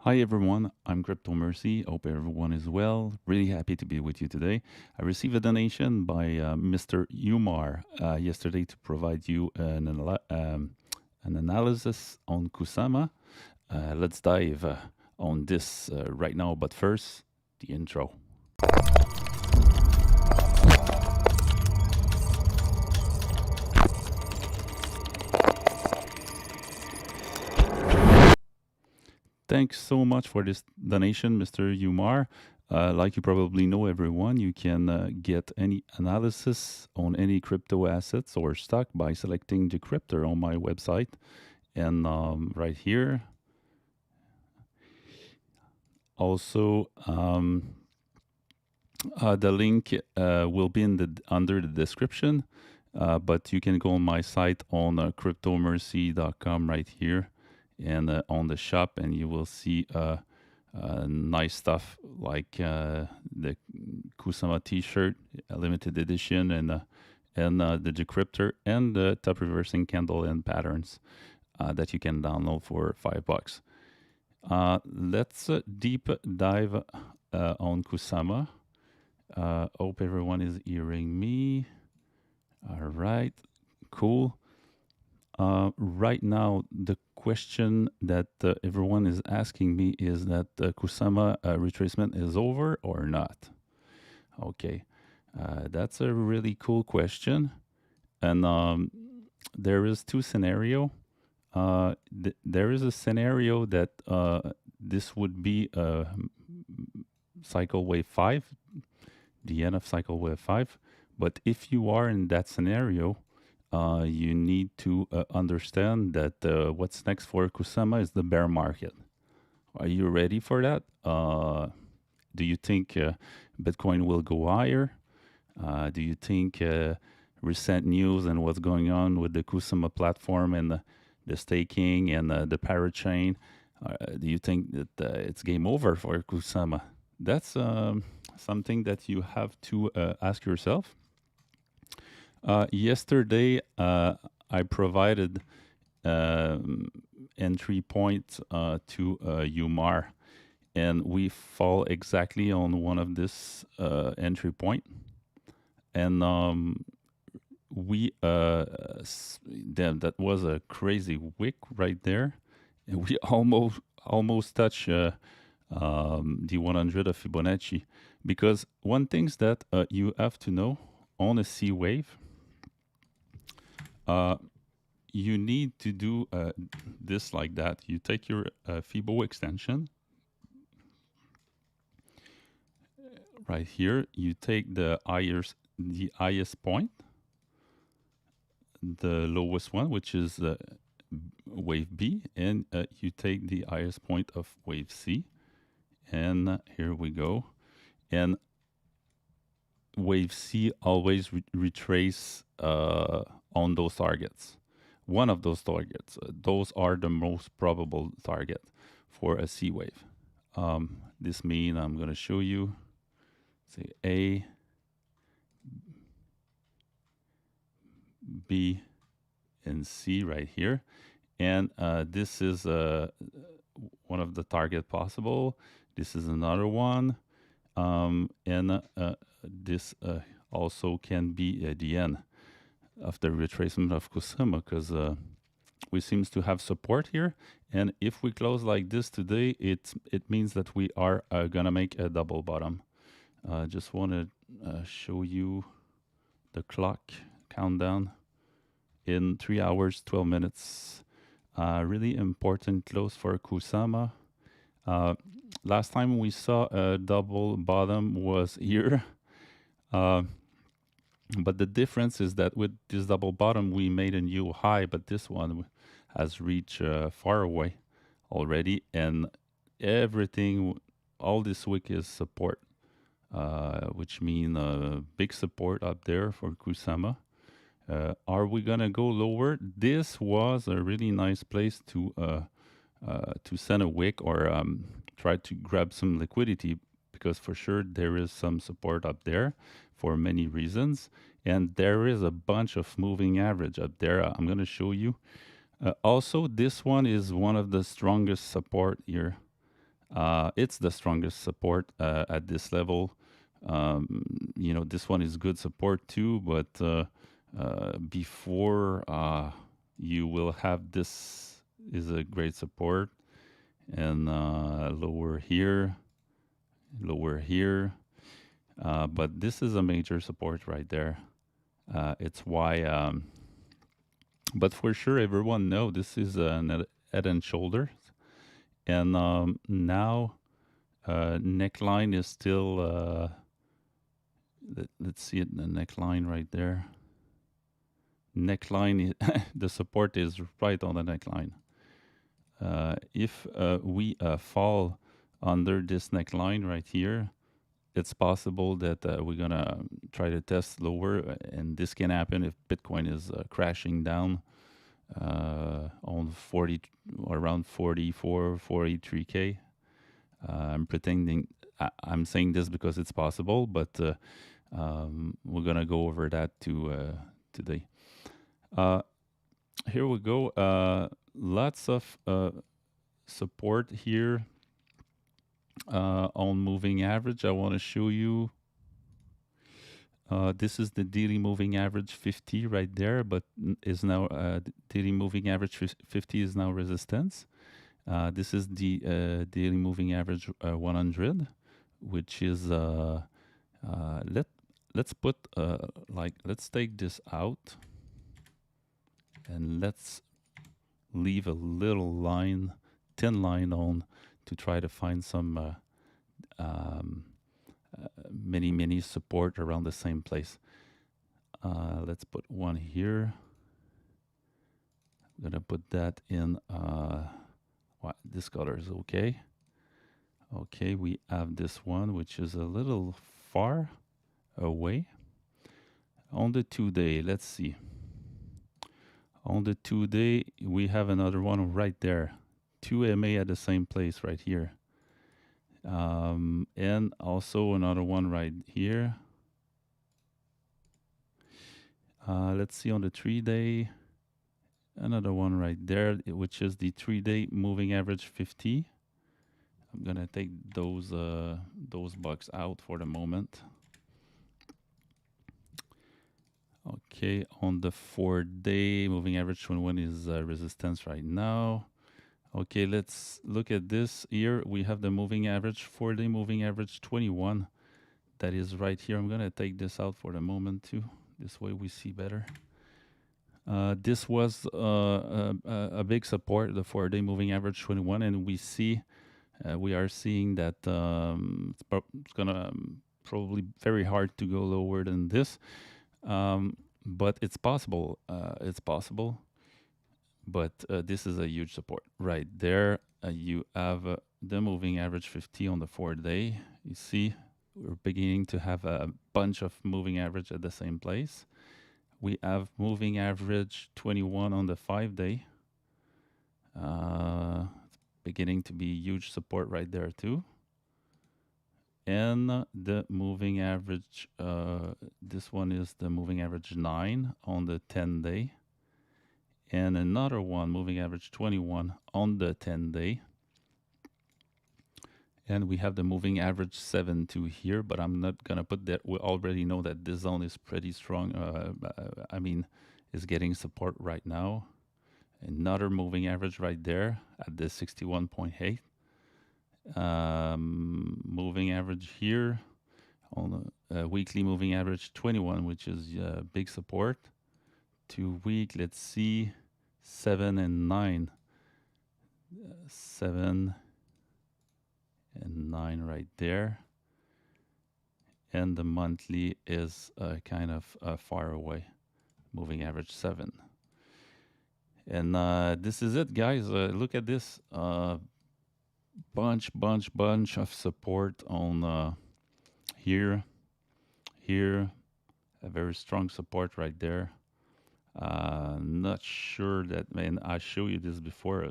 Hi everyone, I'm Crypto Mercy. Hope everyone is well. Really happy to be with you today. I received a donation by Mr. Umar yesterday to provide you an analysis on Kusama. Let's dive on this right now, but first, the intro. Thanks so much for this donation, Mr. Umar. Like you probably know, everyone, you can get any analysis on any crypto assets or stock by selecting Decrypter on my website. And right here, also, the link will be under the description, but you can go on my site on cryptomercy.com right here and on the shop, and you will see nice stuff like the Kusama T-shirt, a limited edition, and the Decrypter and the top reversing candle and patterns that you can download for $5. Let's deep dive on Kusama. Hope everyone is hearing me. All right, cool. Right now, the question that everyone is asking me is that Kusama retracement is over or not? Okay, that's a really cool question. And there is two scenario. There is a scenario that this would be cycle wave 5, the end of cycle wave 5. But if you are in that scenario, you need to understand that what's next for Kusama is the bear market. Are you ready for that? Do you think Bitcoin will go higher? Do you think recent news and what's going on with the Kusama platform and the staking and the Parachain, do you think that it's game over for Kusama? That's something that you have to ask yourself. Yesterday, I provided entry point to Umar, and we fall exactly on one of this entry point. And that was a crazy wick right there. And we almost touch the 100 of Fibonacci, because one thing that you have to know on a C wave, you need to do this like that. You take your Fibo extension right here. You take the highest point, the lowest one, which is wave B, and you take the highest point of wave C. And here we go. And wave C always retrace on those targets. One of those targets. Those are the most probable target for a C wave. This means I'm going to show you, say A, B, and C right here. And this is one of the target possible. This is another one. And this also can be the end of the retracement of Kusama, because we seems to have support here. And if we close like this today, it means that we are gonna make a double bottom. Just want to show you the clock countdown in 3 hours 12 minutes. Really important close for Kusama. Last time we saw a double bottom was here. But the difference is that with this double bottom, we made a new high, but this one has reached far away already. And everything, all this week is support, which means big support up there for Kusama. Are we going to go lower? This was a really nice place to send a wick or try to grab some liquidity, because for sure there is some support up there for many reasons, and there is a bunch of moving average up there. I'm going to show you. Also, this one is one of the strongest support here. It's the strongest support at this level. You know, this one is good support too, but before you will have this is a great support, and lower here, but this is a major support right there. It's why, but for sure, everyone know this is an head and shoulder, and now neckline is still. Let's see it, the neckline right there. Neckline, the support is right on the neckline. If we fall under this neckline right here, it's possible that we're gonna try to test lower, and this can happen if Bitcoin is crashing down on 40, around 44, 43K. I'm saying this because it's possible, but we're gonna go over that today. Here we go. Lots of support here on moving average. I want to show you. This is the daily moving average 50 right there, but is now daily moving average 50 is now resistance. This is the daily moving average 100, which is let's put let's take this out, and let's leave a little line, thin line on to try to find some mini support around the same place. Let's put one here. I'm gonna put that in this color is okay. Okay, we have this one which is a little far away. On the 2-day, let's see. On the 2-day, we have another one right there. 2 MA at the same place right here. And also another one right here. Let's see on the 3-day. Another one right there, which is the 3-day moving average 50. I'm gonna take those bucks out for the moment. Okay, on the 4-day moving average 21 is resistance right now. Okay, let's look at this here. We have the moving average 4-day moving average 21. That is right here. I'm gonna take this out for the moment too. This way we see better. This was a big support, the 4-day moving average 21, and we are seeing that it's gonna probably very hard to go lower than this. But it's possible. But this is a huge support right there. You have the moving average 50 on the 4-day. You see, we're beginning to have a bunch of moving average at the same place. We have moving average 21 on the 5-day. It's beginning to be huge support right there too. And the moving average, this one is the moving average 9 on the 10-day. And another one, moving average 21 on the 10-day. And we have the moving average 7 here, but I'm not gonna put that. We already know that this zone is pretty strong. I mean, is getting support right now. Another moving average right there at the 61.8. Moving average here on the weekly moving average 21, which is big support. 2 week, let's see, 7 and 9. 7 and 9 right there. And the monthly is kind of far away, moving average 7. And this is it, guys. Look at this. Bunch of support on here, a very strong support right there. Not sure that, man, I showed you this before,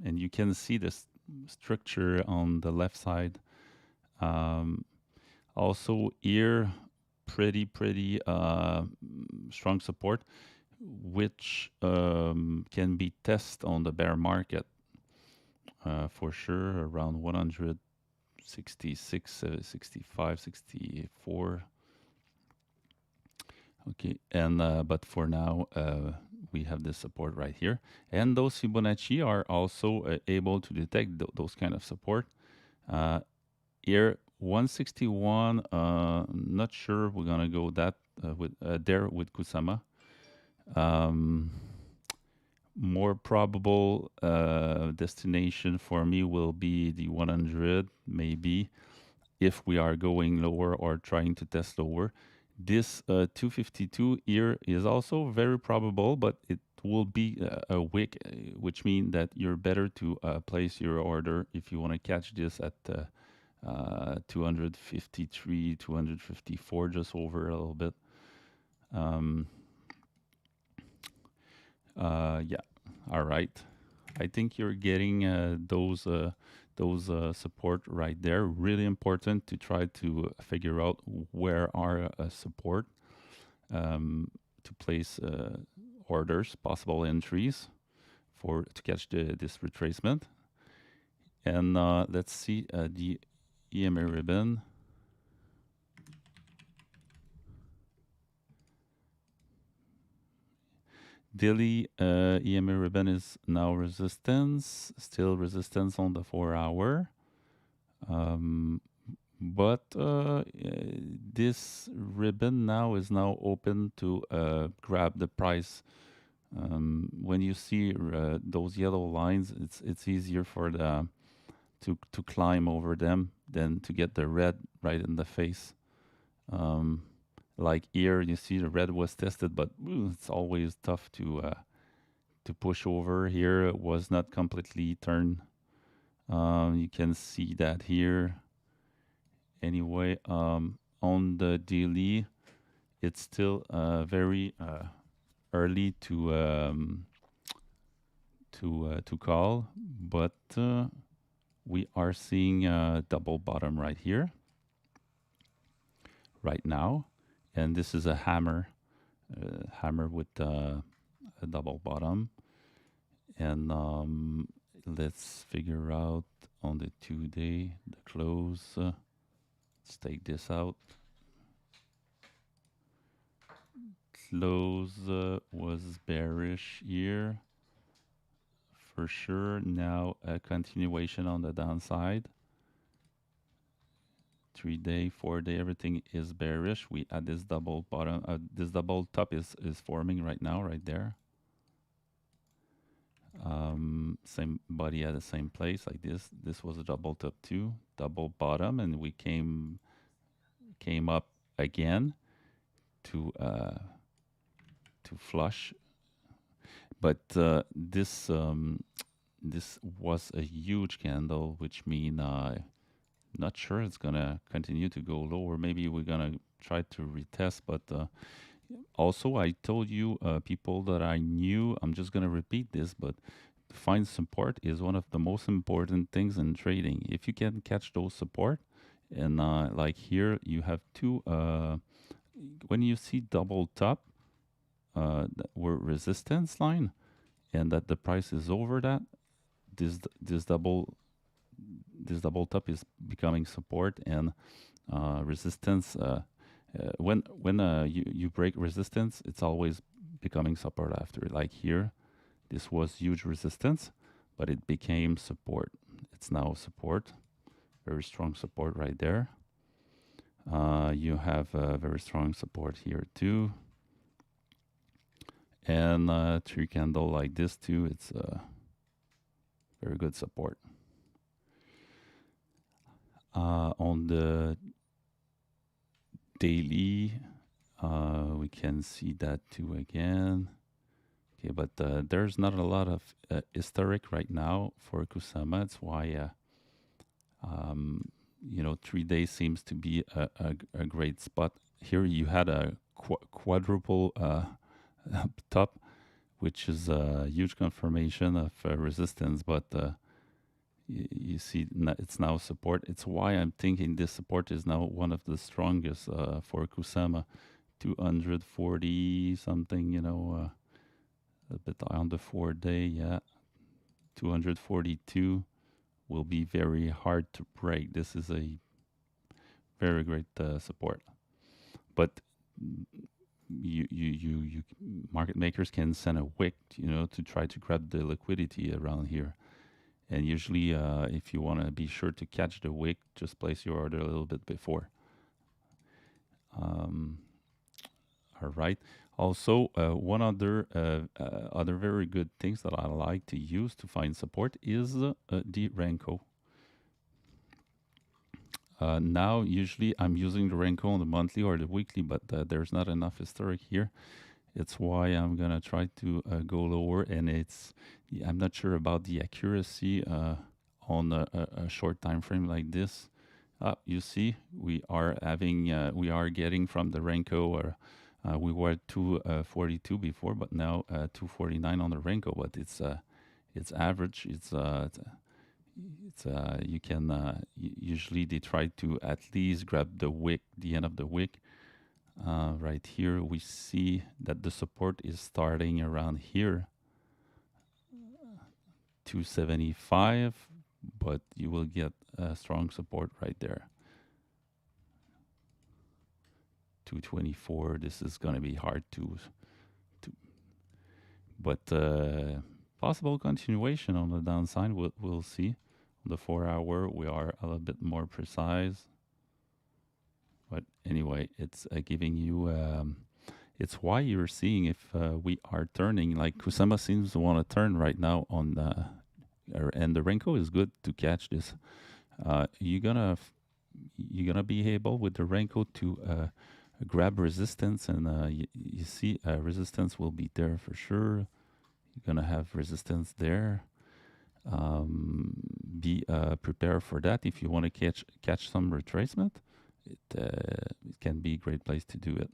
and you can see this structure on the left side. Also here, pretty strong support, which can be tested on the bear market. for sure around 166, 65, 64. Okay, and but for now, we have this support right here, and those Fibonacci are also able to detect those kind of support. Here, 161. Not sure we're gonna go that with there with Kusama. More probable destination for me will be the 100, maybe, if we are going lower or trying to test lower. This 252 here is also very probable, but it will be a wick, which means that you're better to place your order if you want to catch this at 253, 254, just over a little bit. Yeah, all right. I think you're getting those support right there. Really important to try to figure out where are support to place orders, possible entries to catch this retracement. And let's see the EMA ribbon. Daily EMA ribbon is now resistance, still resistance on the 4 hour. But this ribbon now is now open to grab the price. When you see those yellow lines, it's easier for the to climb over them than to get the red right in the face. Like here, you see the red was tested, but it's always tough to push over. Here, it was not completely turned. You can see that here. Anyway, on the daily, it's still very early to call, but we are seeing a double bottom right here, right now, and this is a hammer with a double bottom, and let's figure out on the 2-day the close. Let's take this out. Close was bearish here for sure. Now a continuation on the downside. 3-day, 4-day, everything is bearish. We had this double bottom, this double top is forming right now, right there. Same body at the same place like this. This was a double top too, double bottom, and we came up again to flush. But this was a huge candle, which mean not sure it's gonna continue to go lower. Maybe we're gonna try to retest, but also I told you people that I knew, I'm just gonna repeat this, but to find support is one of the most important things in trading. If you can catch those support, and like here you have two, when you see double top, were resistance line, and that the price is over that, this double top is becoming support, and resistance. When you break resistance, it's always becoming support after. Like here, this was huge resistance, but it became support. It's now support, very strong support right there. You have very strong support here too, and 3 candle like this too. It's very good support. On the daily, we can see that too again. Okay, but there's not a lot of historic right now for Kusama. That's why 3 days seems to be a great spot. Here you had a quadruple top, which is a huge confirmation of resistance, but you see it's now support. It's why I'm thinking this support is now one of the strongest for Kusama. 240 something, a bit on the 4-day, yeah. 242. will be very hard to break. This is a very great support. But you market makers can send a wick, to try to grab the liquidity around here. And usually, if you want to be sure to catch the wick, just place your order a little bit before. All right. Also, one other very good things that I like to use to find support is the Renko. Now, usually I'm using the Renko on the monthly or the weekly, but there's not enough historic here. It's why I'm gonna try to go lower, and I'm not sure about the accuracy on a short time frame like this. You see, we are getting from the Renko, we were at 242 before, but now 249 on the Renko. But it's average. You can usually they try to at least grab the end of the wick. Right here, we see that the support is starting around here, 275, but you will get a strong support right there. 224. This is going to be hard but possible continuation on the downside. We'll see. On the 4-hour, we are a little bit more precise. But anyway, it's giving you, it's why you're seeing if we are turning, like Kusama seems to want to turn right now on, and the Renko is good to catch this. You're gonna be able with the Renko to grab resistance, and you see resistance will be there for sure. You're gonna have resistance there. Be prepared for that. If you want to catch some retracement, it can be a great place to do it.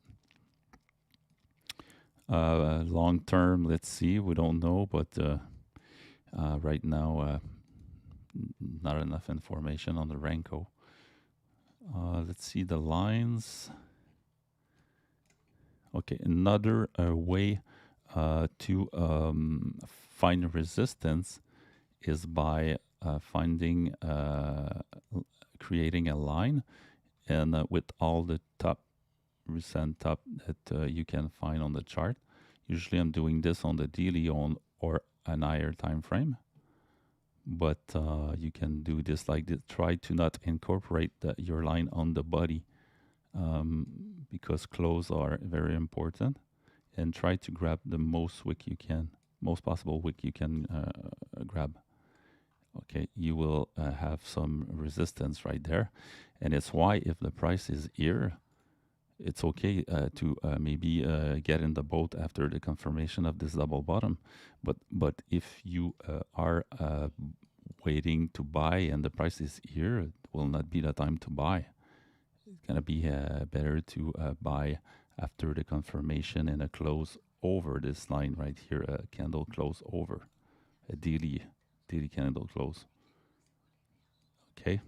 Long term, let's see. We don't know, but right now, not enough information on the Renko. Let's see the lines. Okay, another way to find resistance is by creating a line, and with all the recent top that you can find on the chart. Usually I'm doing this on the daily or an higher time frame, but you can do this like this. Try to not incorporate your line on the body, because close are very important, and try to grab the most possible wick you can grab. Okay, you will have some resistance right there, and it's why if the price is here, it's okay to maybe get in the boat after the confirmation of this double bottom. But if you are waiting to buy and the price is here, it will not be the time to buy. It's gonna be better to buy after the confirmation and a close over this line right here, a candle close over, a daily candle close. Okay.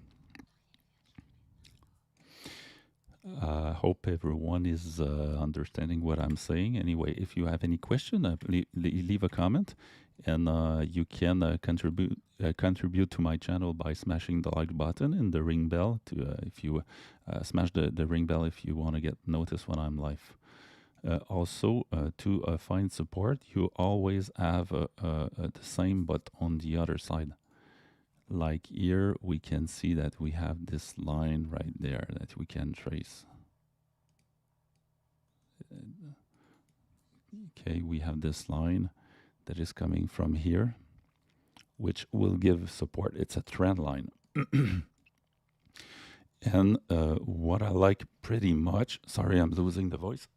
Hope everyone is understanding what I'm saying. Anyway, if you have any question, leave a comment, and you can contribute to my channel by smashing the like button and the ring bell. If you smash the ring bell if you want to get noticed when I'm live. Also, to find support, you always have the same, but on the other side. Like here, we can see that we have this line right there that we can trace. Okay, we have this line that is coming from here, which will give support. It's a trend line. And what I like pretty much, sorry, I'm losing the voice.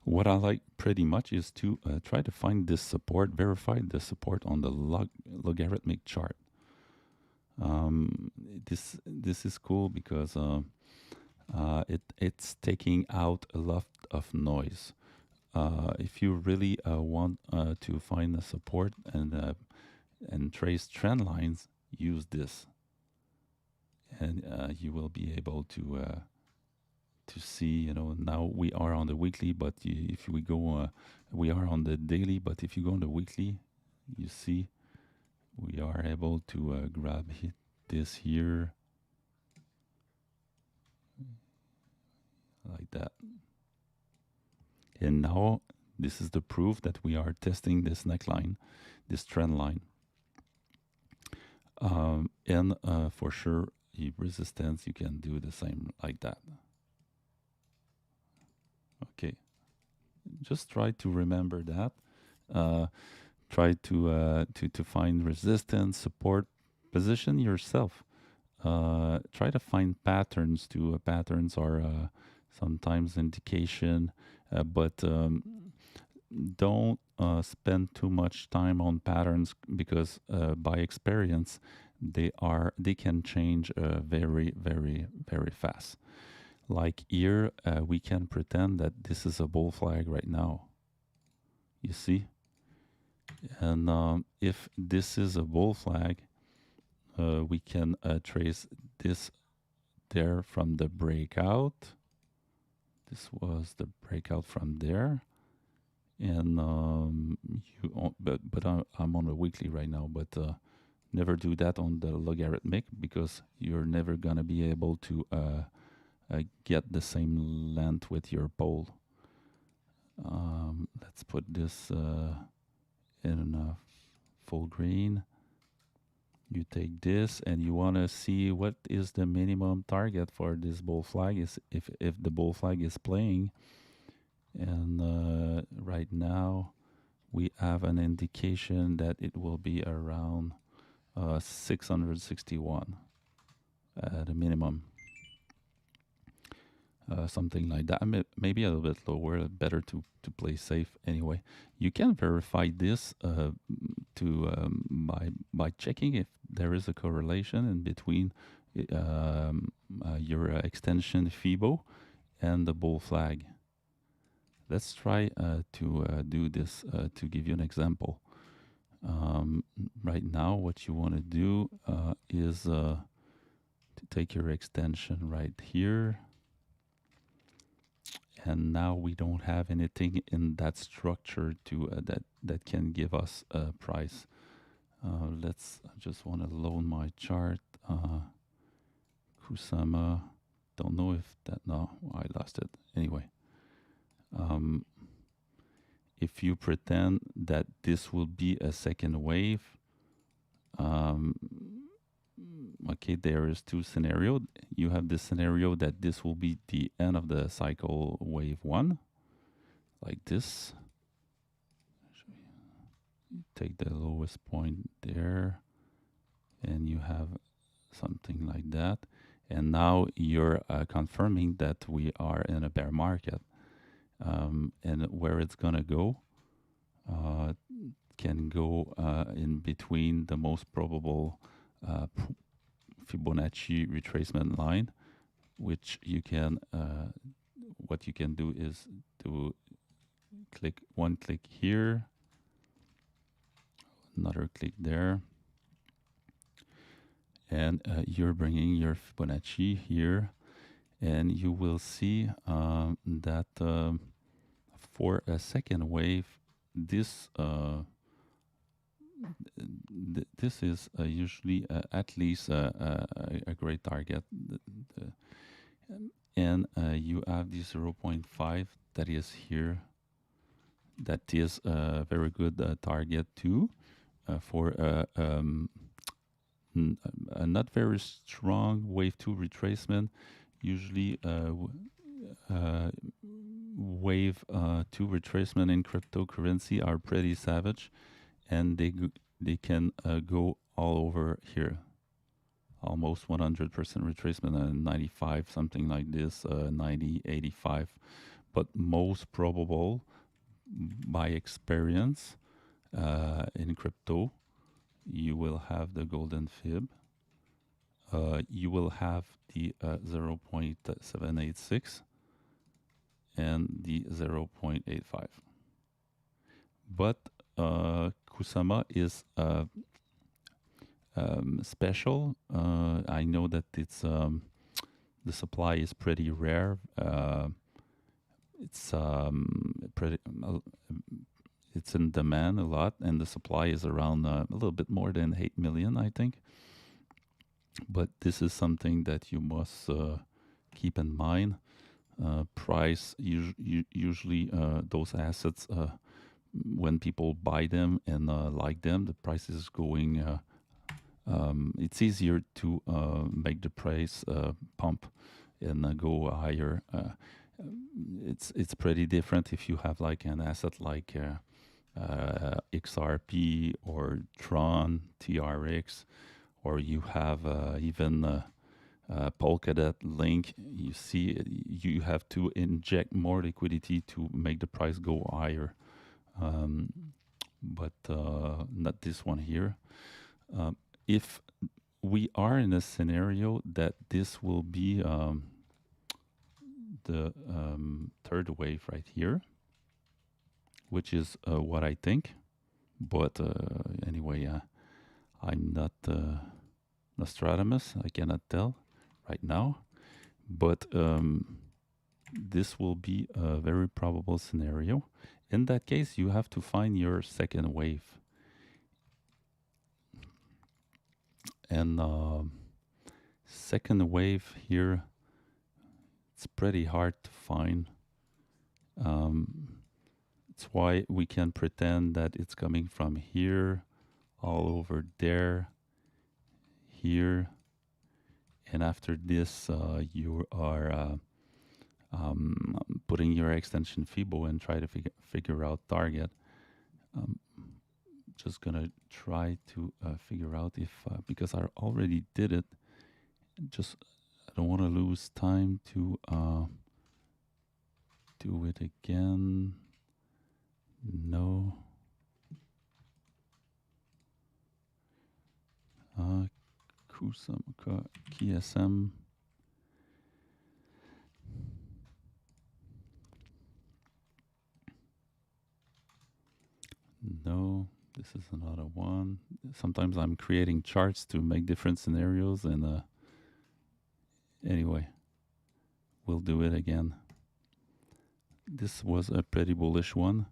What I like pretty much is to try to find this support, verify the support on the logarithmic chart. This is cool because it's taking out a lot of noise. If you really want to find the support and trace trend lines, use this, and you will be able to see, now we are on the weekly, but if we go, we are on the daily, but if you go on the weekly, you see we are are able to grab this here like that. And now this is the proof that we are testing this neckline, this trend line. And for sure, resistance, you can do the same like that. Okay, just try to remember that. Try to find resistance, support, position yourself. Try to find patterns too. Patterns are sometimes indication, but don't spend too much time on patterns because by experience they can change very fast. Like here, we can pretend that this is a bull flag right now. You see, and if this is a bull flag, we can trace this there from the breakout. This was the breakout from there. And I'm on a weekly right now, but never do that on the logarithmic because you're never gonna be able to get the same length with your pole. Let's put this in a full green. You take this and you want to see what is the minimum target for this bull flag is if the bull flag is playing. And right now we have an indication that it will be around 661 at a minimum. Something like that. Maybe a little bit lower, better to play safe anyway. You can verify this by checking if there is a correlation in between your extension FIBO and the bull flag. Let's try to do this to give you an example. Right now, what you want to do is to take your extension right here. And now we don't have anything in that structure to that can give us a price. I just want to load my chart. Kusama, don't know if that, no, I lost it. Anyway, if you pretend that this will be a second wave, okay, there is two scenarios. You have this scenario that this will be the end of the cycle wave one, like this. You take the lowest point there, and you have something like that. And now you're confirming that we are in a bear market. And where it's gonna go can go in between the most probable Fibonacci retracement line, which you can what you can do is to click one click here, another click there, and you're bringing your Fibonacci here, and you will see that for a second wave, this this is usually at least a great target. And you have the 0.5 that is here. That is a very good target too for a not very strong wave 2 retracement. Usually wave 2 retracement in cryptocurrency are pretty savage, and they can go all over here. Almost 100% retracement and 95, something like this, 90, 85. But most probable, by experience in crypto, you will have the golden fib. You will have the 0.786 and the 0.85. But Kusama is special. I know that it's the supply is pretty rare. It's it's in demand a lot, and the supply is around a little bit more than 8 million, I think. But this is something that you must keep in mind. Price usually those assets, when people buy them and like them, the price is going. It's easier to make the price pump and go higher. It's pretty different if you have like an asset like XRP or Tron, TRX, or you have even Polkadot Link. You see, you have to inject more liquidity to make the price go higher. But not this one here. If we are in a scenario that this will be the third wave right here, which is what I think. But anyway, I'm not Nostradamus. I cannot tell right now. But this will be a very probable scenario. In that case, you have to find your second wave. And second wave here, it's pretty hard to find. It's why we can pretend that it's coming from here, all over there, here. And after this, you are putting your extension FIBO and try to figure out target. Just gonna try to figure out if, because I already did it, just I don't want to lose time to do it again. No. Kusama KSM. No, this is another one. Sometimes I'm creating charts to make different scenarios, and anyway, we'll do it again. This was a pretty bullish one.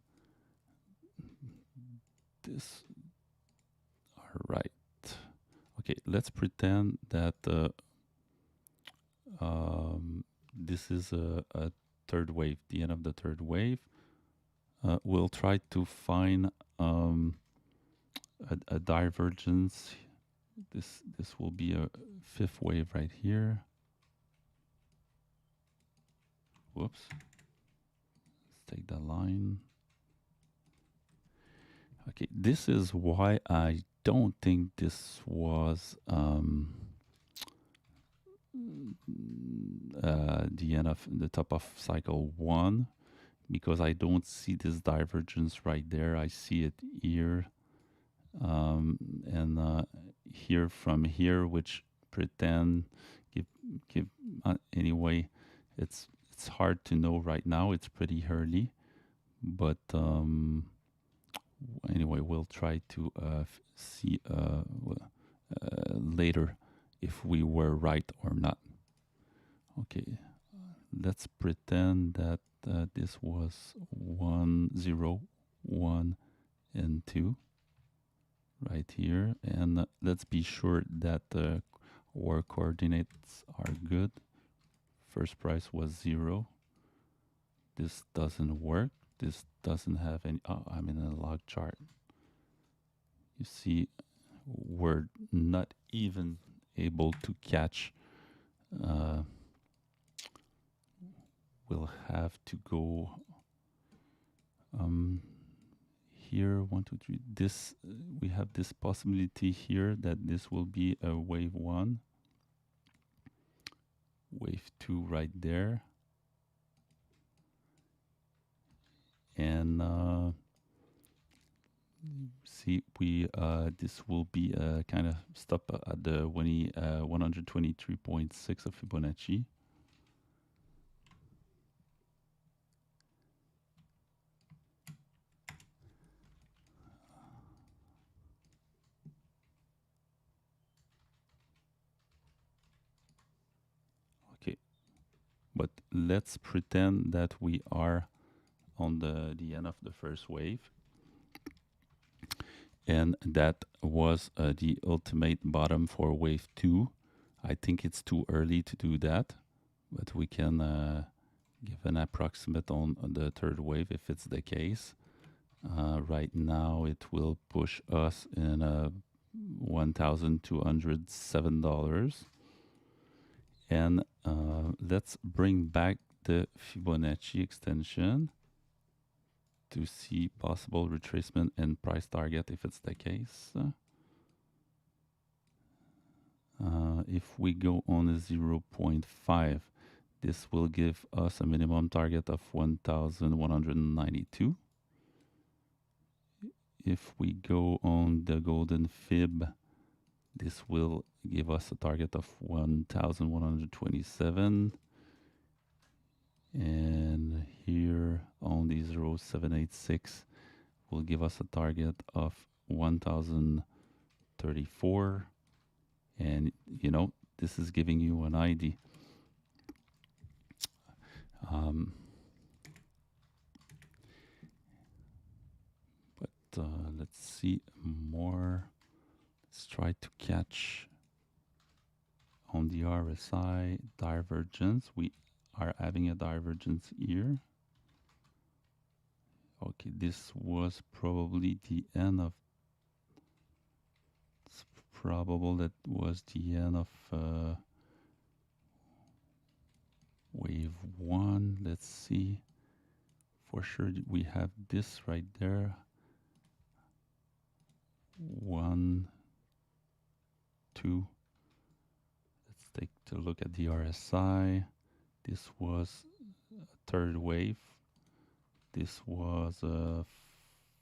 This, all right. Okay, let's pretend that this is a third wave, the end of the third wave. We'll try to find a divergence. This will be a fifth wave right here. Whoops. Let's take the line. Okay, this is why I don't think this was the end of the top of cycle one, because I don't see this divergence right there. I see it here and here from here, which pretend give anyway. It's hard to know right now. It's pretty early, but anyway, we'll try to see later if we were right or not. Okay, let's pretend that this was 1, 0, 1, and 2 right here, and let's be sure that our coordinates are good. First price was 0. This doesn't work. This doesn't have any. Oh, I'm in a log chart. You see, we're not even able to catch. We'll have to go here. 1, 2, 3. This we have this possibility here that this will be a wave 1, wave 2 right there, and see, we this will be a kind of stop at the 123.6 of Fibonacci. Okay, but let's pretend that we are on the end of the first wave. And that was the ultimate bottom for wave 2. I think it's too early to do that, but we can give an approximate on the third wave if it's the case. Right now it will push us in $1,207. And let's bring back the Fibonacci extension to see possible retracement and price target if it's the case. If we go on a 0.5, this will give us a minimum target of 1,192. If we go on the golden fib, this will give us a target of 1,127. And here on the 0.786 will give us a target of 1,034. And you know, this is giving you an idea. Let's see more. Let's try to catch on the RSI divergence. We are having a divergence here. Okay, this was probably the end of, it's probable that was the end of wave 1. Let's see. For sure we have this right there. 1, 2. Let's take a look at the RSI. This was a third wave. This was a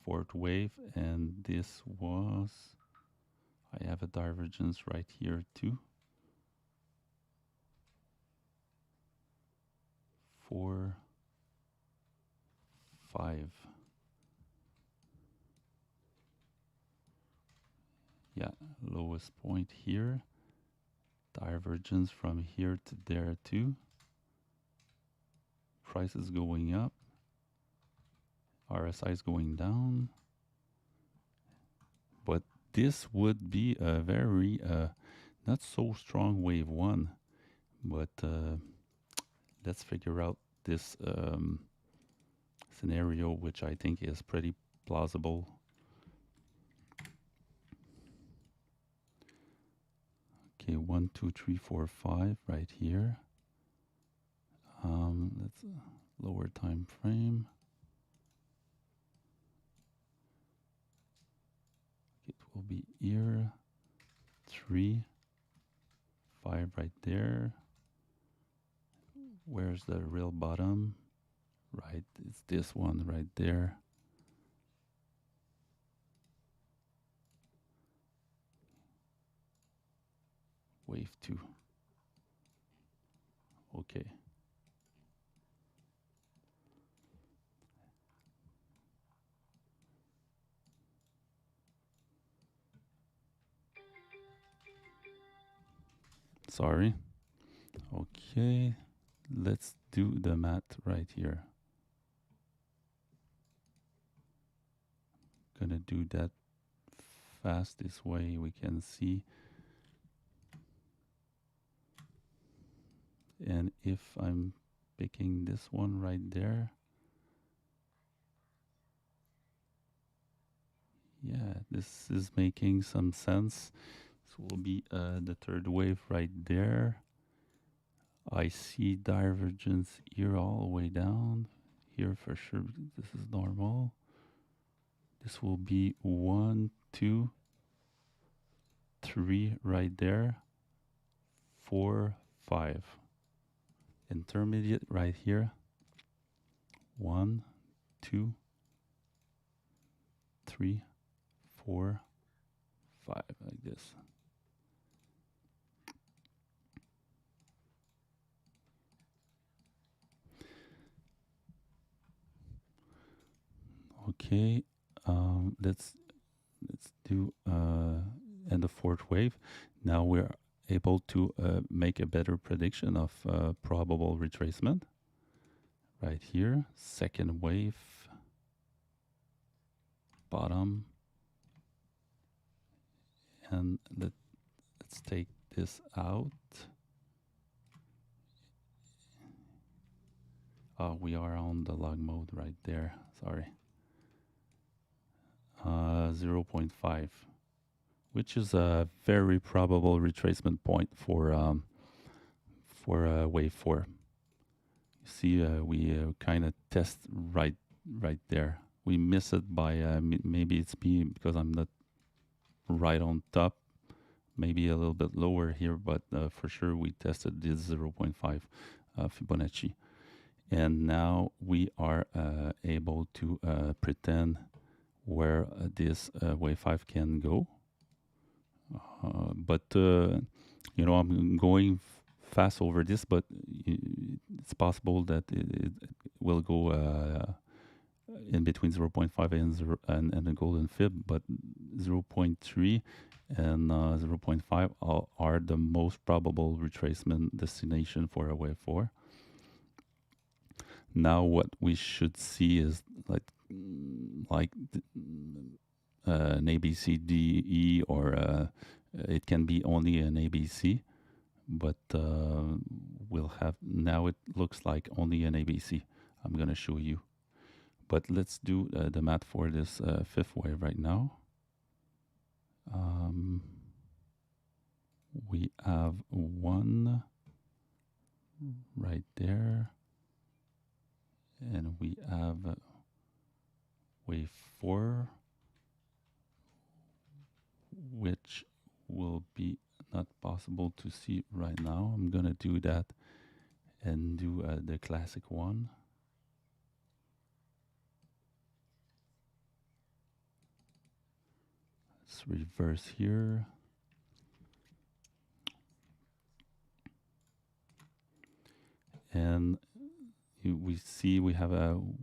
fourth wave, and this was, I have a divergence right here too. 4, 5. Yeah, lowest point here. Divergence from here to there too. Price is going up. RSI is going down. But this would be a very not so strong wave 1. But let's figure out this scenario, which I think is pretty plausible. Okay, 1, 2, 3, 4, 5 right here. Let's lower time frame. It will be here. 3, 5 right there. Where's the real bottom? Right, it's this one right there. Wave 2. Okay. Sorry. Okay, let's do the math right here. Gonna do that fast, this way we can see. And if I'm picking this one right there, yeah, this is making some sense. This will be the third wave right there. I see divergence here all the way down. Here for sure, this is normal. This will be 1, 2, 3 right there. 4, 5. Intermediate right here. 1, 2, 3, 4, 5, like this. Okay, let's do and the fourth wave. Now we're able to make a better prediction of probable retracement. Right here, second wave, bottom, and let's take this out. We are on the log mode right there. Sorry. 0.5, which is a very probable retracement point for wave 4. You see, we kind of test right there. We miss it by maybe it's me because I'm not right on top. Maybe a little bit lower here, but for sure we tested this 0.5 Fibonacci. And now we are able to pretend where this wave 5 can go. But you know, I'm going fast over this, but it's possible that it will go in between 0.5 and the golden fib, but 0.3 and 0.5 are the most probable retracement destination for a wave 4. Now what we should see is like an ABCDE, or it can be only an ABC, but we'll have, now it looks like only an ABC. I'm gonna show you, but let's do the math for this fifth wave right now. We have one right there, and we have wave 4, which will be not possible to see right now. I'm gonna do that and do the classic one. Let's reverse here. And we see we have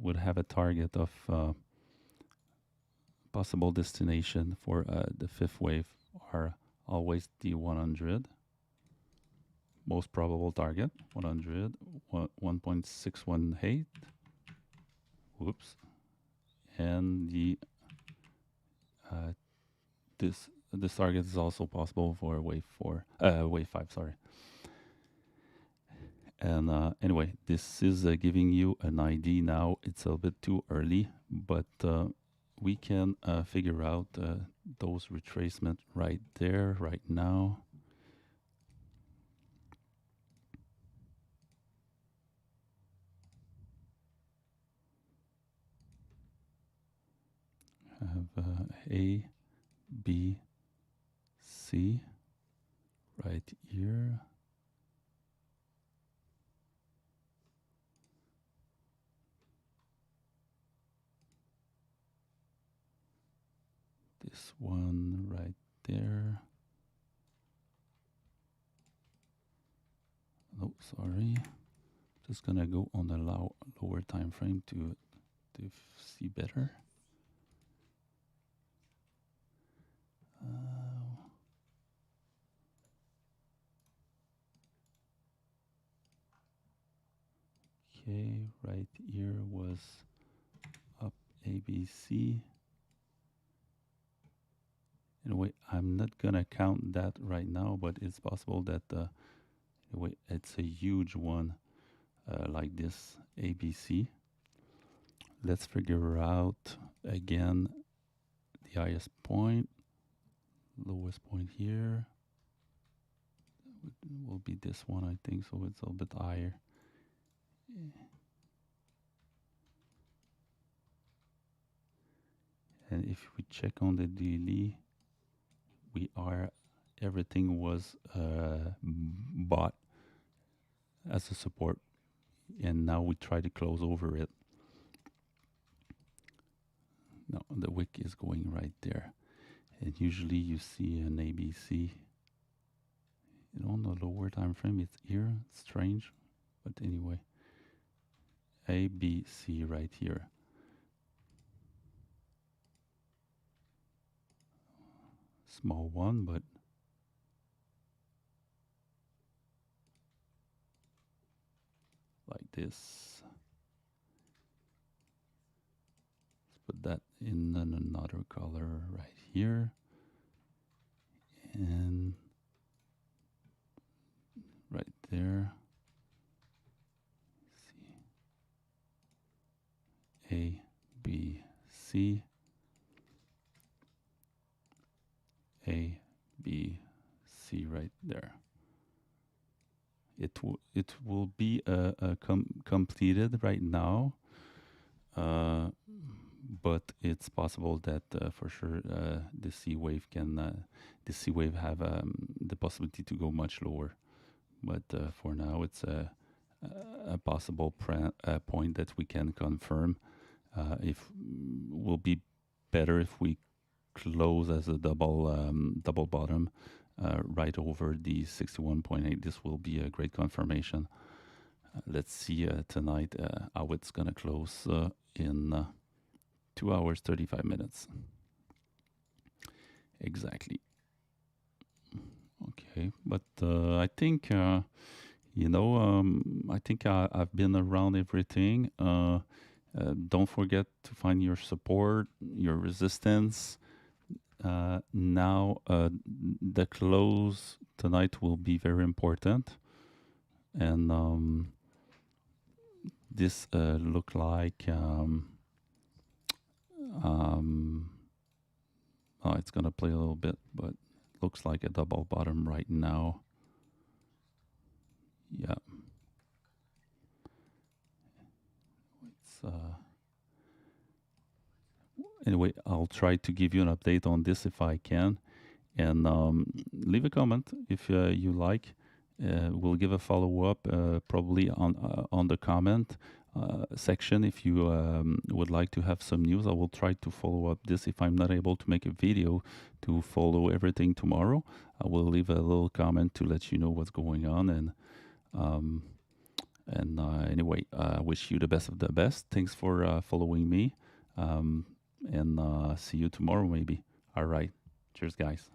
would have a target of possible destination for the fifth wave are always the 100. Most probable target 100, 1.618. Whoops. And the this target is also possible for wave 5. Sorry. And anyway, this is giving you an idea now. It's a bit too early, but we can figure out those retracement right there, right now. I have A, B, C right here. This one right there. Oh, sorry. Just gonna go on the lower time frame to see better. Okay, right here was up ABC. Anyway, I'm not gonna count that right now, but it's possible that anyway, it's a huge one like this ABC. Let's figure out again the highest point, lowest point here. It will be this one, I think, so it's a little bit higher. And if we check on the daily, everything was bought as a support, and now we try to close over it. Now the wick is going right there, and usually you see an ABC. On the lower time frame, it's here. It's strange, but anyway, ABC right here. Small one, but like this. Let's put that in another color right here. and right there. A, B, C, A, B, C right there. It will be completed right now, but it's possible that for sure the C wave have the possibility to go much lower. But for now, it's a possible point that we can confirm. If will be better if we close as a double bottom right over the 61.8. This will be a great confirmation. Let's see tonight how it's gonna close in 2 hours 35 minutes. Exactly. Okay, but I think you know, I think I've been around everything. Don't forget to find your support, your resistance. Now, the close tonight will be very important. And this look like oh, it's gonna play a little bit, but looks like a double bottom right now. Yeah. It's anyway, I'll try to give you an update on this if I can, and leave a comment if you like. We'll give a follow-up probably on the comment section. If you would like to have some news, I will try to follow up this. If I'm not able to make a video to follow everything tomorrow, I will leave a little comment to let you know what's going on. And anyway, I wish you the best of the best. Thanks for following me, and see you tomorrow maybe. All right. Cheers, guys.